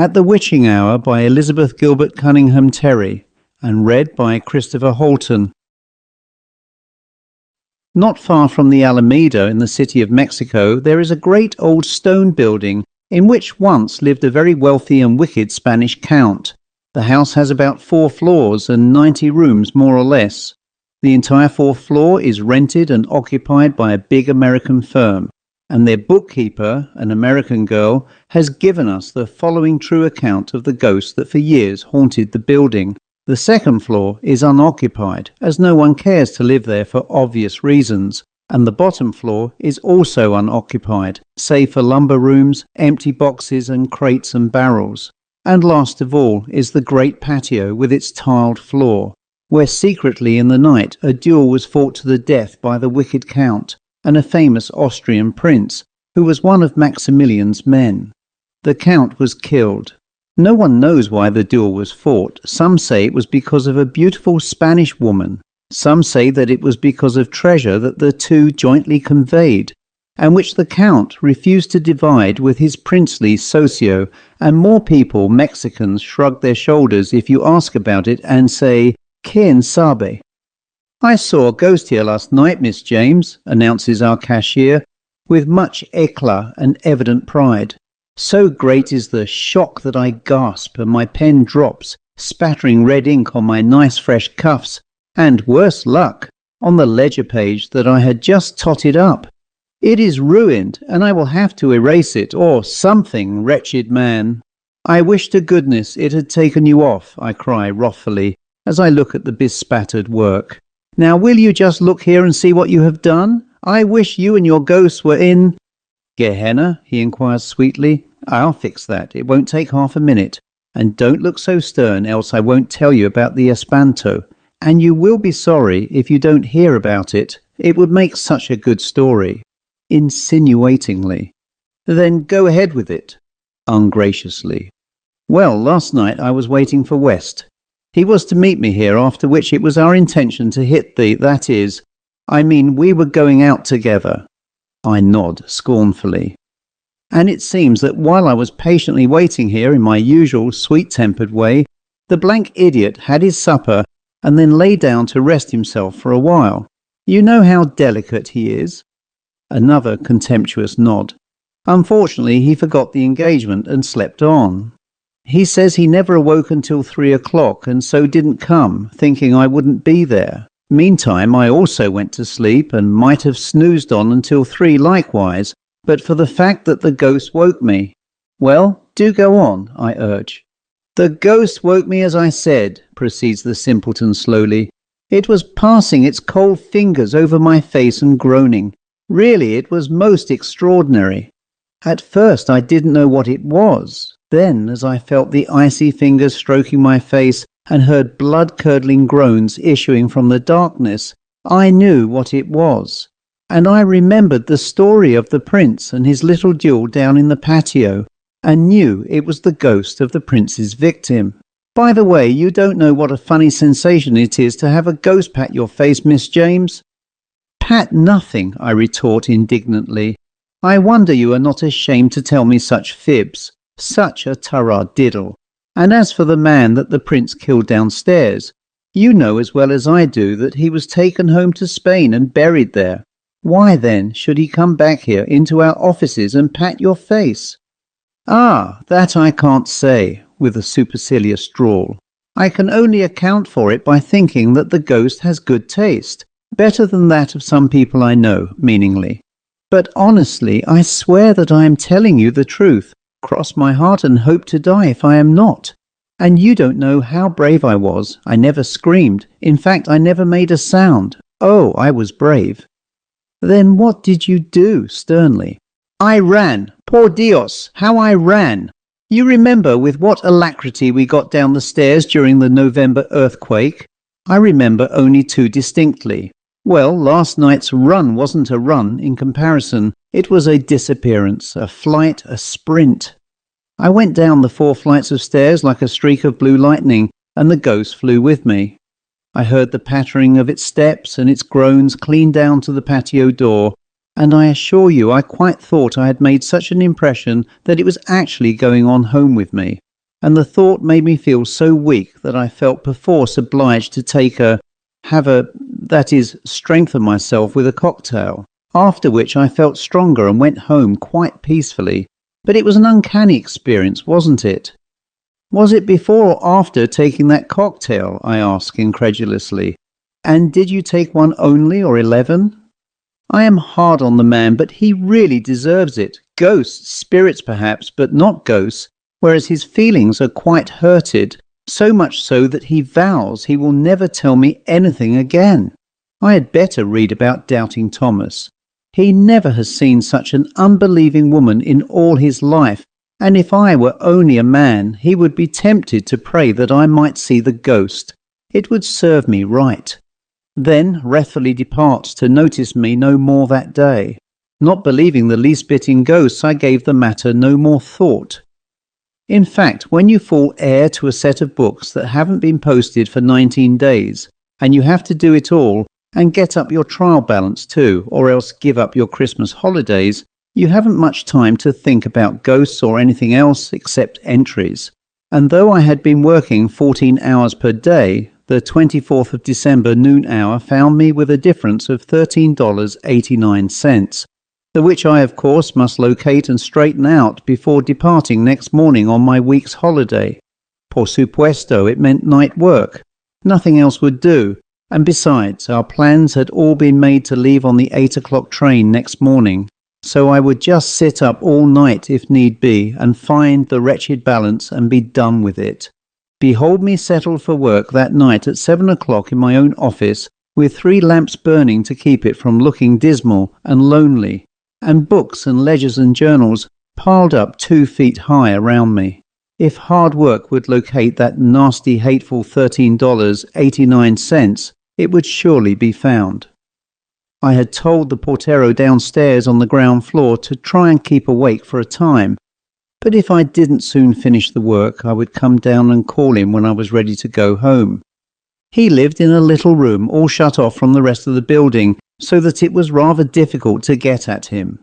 At the Witching Hour by Elizabeth Gilbert Cunningham Terry, and read by Christopher Halton. Not far from the Alameda in the city of Mexico, there is a great old stone building in which once lived a very wealthy and wicked Spanish count. The house has about 4 floors and 90 rooms more or less. The entire 4th floor is rented and occupied by a big American firm, and their bookkeeper, an American girl, has given us the following true account of the ghost that for years haunted the building. The 2nd floor is unoccupied, as no one cares to live there for obvious reasons, and the bottom floor is also unoccupied, save for lumber rooms, empty boxes and crates and barrels. And last of all is the great patio with its tiled floor, where secretly in the night a duel was fought to the death by the wicked count and a famous Austrian prince, who was one of Maximilian's men. The count was killed. No one knows why the duel was fought. Some say it was because of a beautiful Spanish woman. Some say that it was because of treasure that the two jointly conveyed, and which the count refused to divide with his princely socio, and more people, Mexicans, shrug their shoulders if you ask about it and say, "Quien sabe?" "I saw a ghost here last night, Miss James," announces our cashier, with much éclat and evident pride. So great is the shock that I gasp and my pen drops, spattering red ink on my nice fresh cuffs, and, worse luck, on the ledger page that I had just totted up. It is ruined, and I will have to erase it, or something, wretched man. "I wish to goodness it had taken you off," I cry wrathfully, as I look at the bespattered work. "Now will you just look here and see what you have done? I wish you and your ghosts were in—" "Gehenna?" he inquires sweetly. "I'll fix that. It won't take half a minute. And don't look so stern, else I won't tell you about the espanto. And you will be sorry if you don't hear about it. It would make such a good story." Insinuatingly. "Then go ahead with it." Ungraciously. "Well, last night I was waiting for West. He was to meet me here, after which it was our intention to hit we were going out together." I nod scornfully. "And it seems that while I was patiently waiting here in my usual sweet-tempered way, the blank idiot had his supper and then lay down to rest himself for a while. You know how delicate he is." Another contemptuous nod. "Unfortunately, he forgot the engagement and slept on. He says he never awoke until 3 o'clock and so didn't come, thinking I wouldn't be there. Meantime, I also went to sleep and might have snoozed on until 3 likewise, but for the fact that the ghost woke me." "Well, do go on," I urge. "The ghost woke me as I said," proceeds the simpleton slowly. "It was passing its cold fingers over my face and groaning. Really, it was most extraordinary. At first I didn't know what it was. Then, as I felt the icy fingers stroking my face and heard blood-curdling groans issuing from the darkness, I knew what it was. And I remembered the story of the prince and his little duel down in the patio, and knew it was the ghost of the prince's victim. By the way, you don't know what a funny sensation it is to have a ghost pat your face, Miss James." "Pat nothing," I retort indignantly. "I wonder you are not ashamed to tell me such fibs. Such a taradiddle. And as for the man that the prince killed downstairs, you know as well as I do that he was taken home to Spain and buried there. Why then should he come back here into our offices and pat your face?" "Ah, that I can't say," with a supercilious drawl. "I can only account for it by thinking that the ghost has good taste, better than that of some people I know," meaningly. "But honestly, I swear that I am telling you the truth. Cross my heart and hope to die if I am not. And you don't know how brave I was. I never screamed. In fact, I never made a sound. Oh, I was brave." "Then what did you do?" sternly. "I ran. Por Dios, how I ran! You remember with what alacrity we got down the stairs during the November earthquake? I remember only too distinctly. Well, last night's run wasn't a run in comparison. It was a disappearance, a flight, a sprint. I went down the 4 flights of stairs like a streak of blue lightning, and the ghost flew with me. I heard the pattering of its steps and its groans clean down to the patio door, and I assure you I quite thought I had made such an impression that it was actually going on home with me. and the thought made me feel so weak that I felt perforce obliged to strengthen myself with a cocktail, after which I felt stronger and went home quite peacefully. But it was an uncanny experience, wasn't it? Was it before or after taking that cocktail? I asked incredulously. And did you take one only, or 11? I am hard on the man, but he really deserves it. Ghosts, spirits perhaps, but not ghosts, whereas his feelings are quite hurted, so much so that he vows he will never tell me anything again. I had better read about Doubting Thomas. He never has seen such an unbelieving woman in all his life, and if I were only a man, he would be tempted to pray that I might see the ghost. It would serve me right. Then wrathfully departs to notice me no more that day. Not believing the least bit in ghosts, I gave the matter no more thought. In fact, when you fall heir to a set of books that haven't been posted for 19 days, and you have to do it all, and get up your trial balance too, or else give up your Christmas holidays, you haven't much time to think about ghosts or anything else except entries. And though I had been working 14 hours per day, the 24th of December noon hour found me with a difference of $13.89, the which I of course must locate and straighten out before departing next morning on my week's holiday. Por supuesto, it meant night work. Nothing else would do, and besides, our plans had all been made to leave on the 8 o'clock train next morning, so I would just sit up all night if need be and find the wretched balance and be done with it. Behold me settled for work that night at 7 o'clock in my own office, with 3 lamps burning to keep it from looking dismal and lonely, and books and ledgers and journals piled up 2 feet high around me. If hard work would locate that nasty, hateful $13.89, it would surely be found. I had told the portero downstairs on the ground floor to try and keep awake for a time, but if I didn't soon finish the work, I would come down and call him when I was ready to go home. He lived in a little room all shut off from the rest of the building, so that it was rather difficult to get at him.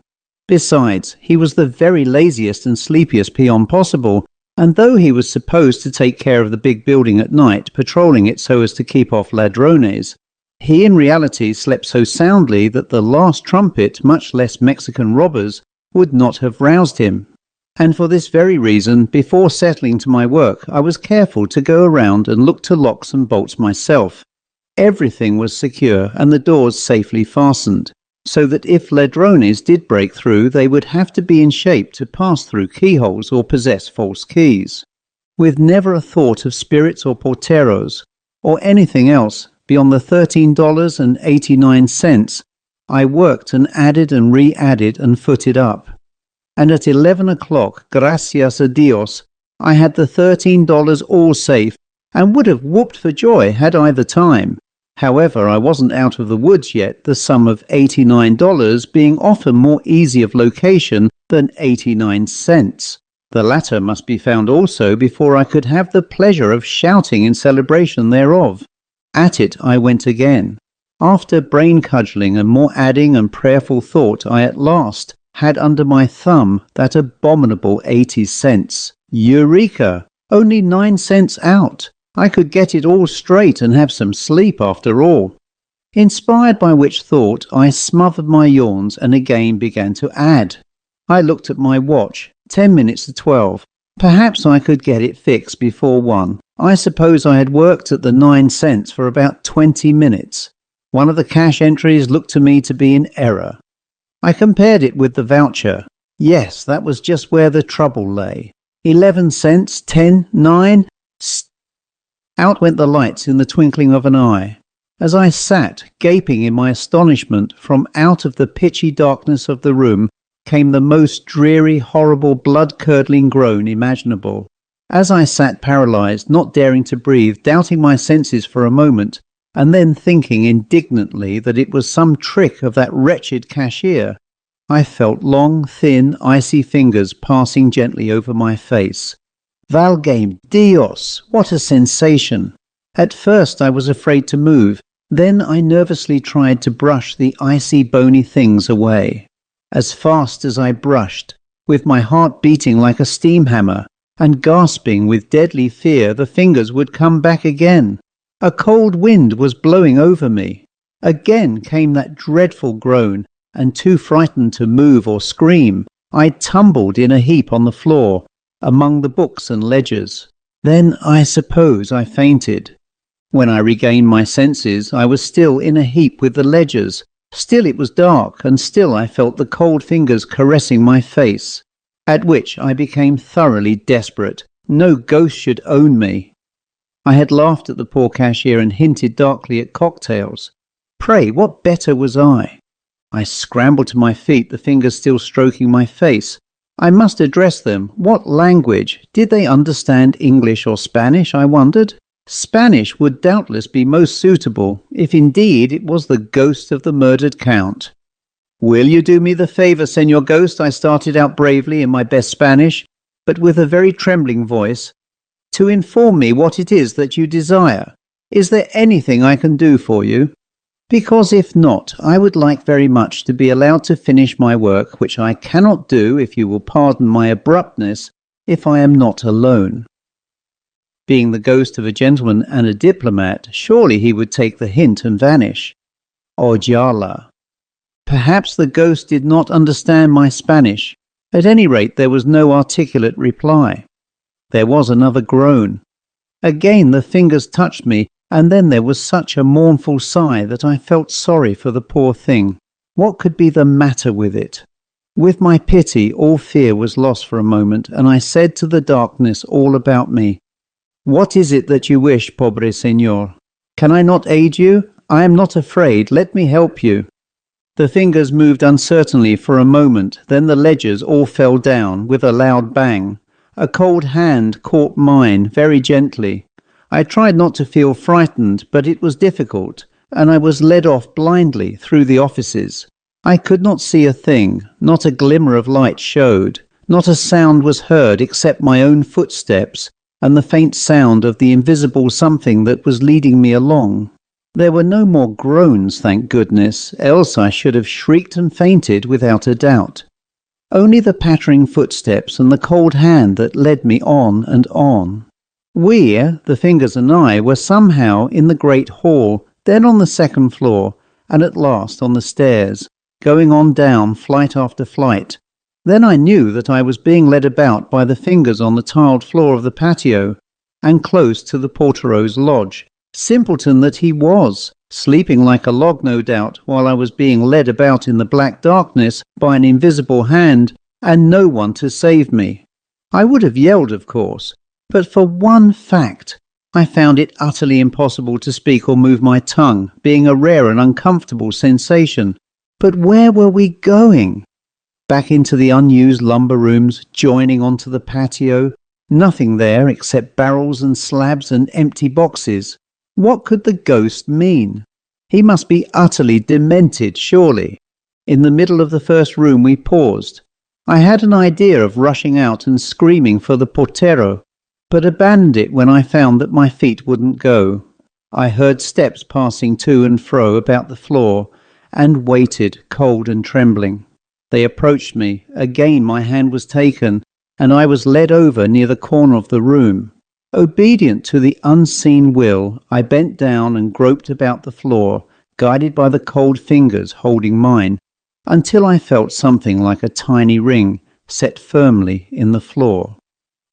Besides, he was the very laziest and sleepiest peon possible, and though he was supposed to take care of the big building at night, patrolling it so as to keep off ladrones, he in reality slept so soundly that the last trumpet, much less Mexican robbers, would not have roused him. And for this very reason, before settling to my work, I was careful to go around and look to locks and bolts myself. Everything was secure and the doors safely fastened, so that if ladrones did break through, they would have to be in shape to pass through keyholes or possess false keys. With never a thought of spirits or porteros, or anything else beyond the $13.89, I worked and added and re-added and footed up. And at 11 o'clock, gracias a Dios, I had the $13 all safe, and would have whooped for joy had I the time. However, I wasn't out of the woods yet, the sum of $89 being often more easy of location than 89 cents. The latter must be found also before I could have the pleasure of shouting in celebration thereof. At it I went again. After brain-cudgelling and more adding and prayerful thought, I at last had under my thumb that abominable 80 cents. Eureka! Only 9 cents out! I could get it all straight and have some sleep after all. Inspired by which thought, I smothered my yawns and again began to add. I looked at my watch. 10 minutes to 12. Perhaps I could get it fixed before 1. I suppose I had worked at the 9 cents for about 20 minutes. One of the cash entries looked to me to be in error. I compared it with the voucher. Yes, that was just where the trouble lay. 11 cents, 10, 9... Out went the lights in the twinkling of an eye. As I sat, gaping in my astonishment, from out of the pitchy darkness of the room came the most dreary, horrible, blood-curdling groan imaginable. As I sat paralyzed, not daring to breathe, doubting my senses for a moment, and then thinking indignantly that it was some trick of that wretched cashier, I felt long, thin, icy fingers passing gently over my face. Valgame Dios! What a sensation! At first I was afraid to move, then I nervously tried to brush the icy, bony things away. As fast as I brushed, with my heart beating like a steam hammer, and gasping with deadly fear the fingers would come back again. A cold wind was blowing over me. Again came that dreadful groan, and too frightened to move or scream, I tumbled in a heap on the floor, among the books and ledgers. Then I suppose I fainted. When I regained my senses, I was still in a heap with the ledgers. Still it was dark, and still I felt the cold fingers caressing my face, at which I became thoroughly desperate. No ghost should own me. I had laughed at the poor cashier and hinted darkly at cocktails. Pray, what better was I? I scrambled to my feet, the fingers still stroking my face. I must address them. What language? Did they understand English or Spanish, I wondered? Spanish would doubtless be most suitable, if indeed it was the ghost of the murdered count. "Will you do me the favour, Senor Ghost?" I started out bravely in my best Spanish, but with a very trembling voice, "to inform me what it is that you desire. Is there anything I can do for you? Because if not, I would like very much to be allowed to finish my work, which I cannot do, if you will pardon my abruptness, if I am not alone." Being the ghost of a gentleman and a diplomat, surely he would take the hint and vanish. Ojala. Perhaps the ghost did not understand my Spanish. At any rate, there was no articulate reply. There was another groan. Again the fingers touched me, and then there was such a mournful sigh that I felt sorry for the poor thing. What could be the matter with it? With my pity, all fear was lost for a moment, and I said to the darkness all about me, "What is it that you wish, pobre señor? Can I not aid you? I am not afraid. Let me help you." The fingers moved uncertainly for a moment, then the ledgers all fell down with a loud bang. A cold hand caught mine very gently. I tried not to feel frightened, but it was difficult, and I was led off blindly through the offices. I could not see a thing, not a glimmer of light showed, not a sound was heard except my own footsteps, and the faint sound of the invisible something that was leading me along. There were no more groans, thank goodness, else I should have shrieked and fainted without a doubt. Only the pattering footsteps and the cold hand that led me on and on. We, the fingers and I, were somehow in the great hall, then on the second floor, and at last on the stairs, going on down flight after flight. Then I knew that I was being led about by the fingers on the tiled floor of the patio, and close to the portero's lodge. Simpleton that he was, sleeping like a log no doubt, while I was being led about in the black darkness by an invisible hand, and no one to save me. I would have yelled, of course, but for one fact, I found it utterly impossible to speak or move my tongue, being a rare and uncomfortable sensation. But where were we going? Back into the unused lumber rooms, joining onto the patio. Nothing there except barrels and slabs and empty boxes. What could the ghost mean? He must be utterly demented, surely. In the middle of the first room we paused. I had an idea of rushing out and screaming for the portero, but abandoned it when I found that my feet wouldn't go. I heard steps passing to and fro about the floor, and waited, cold and trembling. They approached me. Again my hand was taken, and I was led over near the corner of the room. Obedient to the unseen will, I bent down and groped about the floor, guided by the cold fingers holding mine, until I felt something like a tiny ring set firmly in the floor.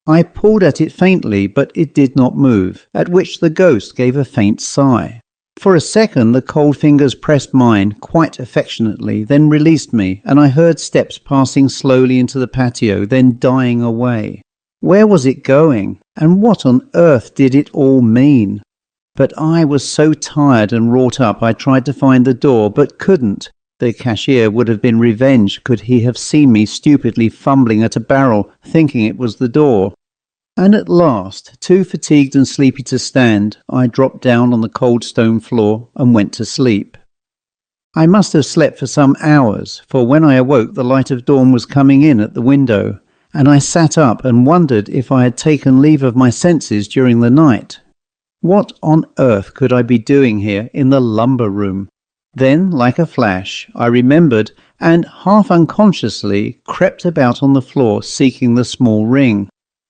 I pulled at it faintly, but it did not move, at which the ghost gave a faint sigh. For a second the cold fingers pressed mine quite affectionately, then released me, and I heard steps passing slowly into the patio, then dying away. Where was it going, and what on earth did it all mean? But I was so tired and wrought up I tried to find the door, but couldn't. The cashier would have been revenged could he have seen me stupidly fumbling at a barrel, thinking it was the door. And at last, too fatigued and sleepy to stand, I dropped down on the cold stone floor and went to sleep. I must have slept for some hours, for when I awoke the light of dawn was coming in at the window, and I sat up and wondered if I had taken leave of my senses during the night. What on earth could I be doing here in the lumber room? Then, like a flash, I remembered, and half unconsciously crept about on the floor seeking the small ring.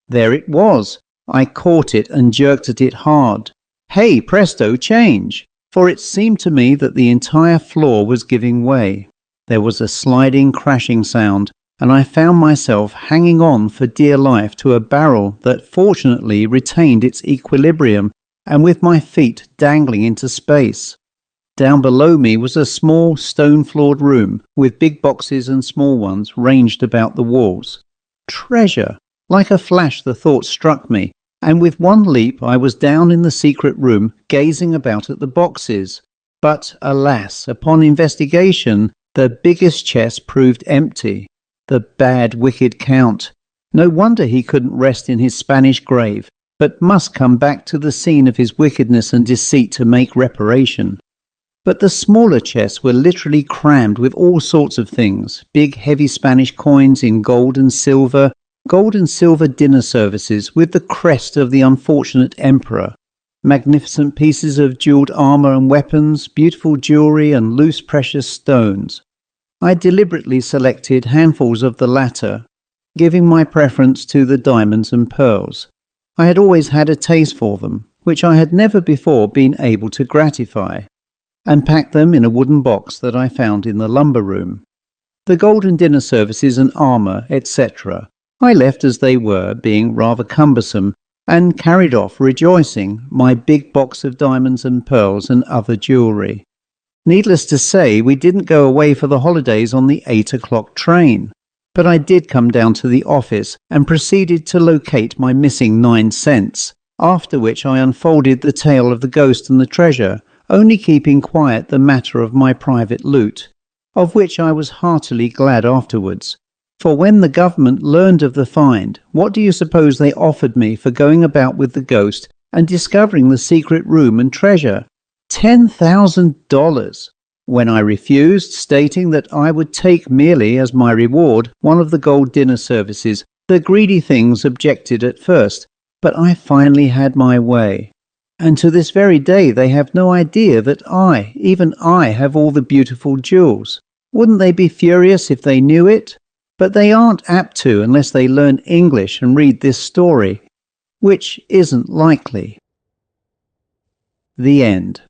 There it was. I caught it and jerked at it hard. Hey, presto, change! For it seemed to me that the entire floor was giving way. There was a sliding, crashing sound, and I found myself hanging on for dear life to a barrel that fortunately retained its equilibrium, and with my feet dangling into space. Down below me was a small, stone-floored room, with big boxes and small ones ranged about the walls. Treasure! Like a flash the thought struck me, and with one leap I was down in the secret room, gazing about at the boxes. But, alas, upon investigation, the biggest chest proved empty. The bad, wicked Count. No wonder he couldn't rest in his Spanish grave, but must come back to the scene of his wickedness and deceit to make reparation. But the smaller chests were literally crammed with all sorts of things, big heavy Spanish coins in gold and silver dinner services with the crest of the unfortunate emperor, magnificent pieces of jewelled armour and weapons, beautiful jewellery and loose precious stones. I deliberately selected handfuls of the latter, giving my preference to the diamonds and pearls. I had always had a taste for them, which I had never before been able to gratify, and packed them in a wooden box that I found in the lumber room. The golden dinner services and armour, etc., I left as they were, being rather cumbersome, and carried off rejoicing my big box of diamonds and pearls and other jewellery. Needless to say, we didn't go away for the holidays on the 8 o'clock train, but I did come down to the office and proceeded to locate my missing 9 cents, after which I unfolded the tale of the ghost and the treasure, only keeping quiet the matter of my private loot, of which I was heartily glad afterwards. For when the government learned of the find, what do you suppose they offered me for going about with the ghost and discovering the secret room and treasure? $10,000, when I refused, stating that I would take merely as my reward one of the gold dinner services. The greedy things objected at first, but I finally had my way. And to this very day they have no idea that even I, have all the beautiful jewels. Wouldn't they be furious if they knew it? But they aren't apt to unless they learn English and read this story, which isn't likely. The end.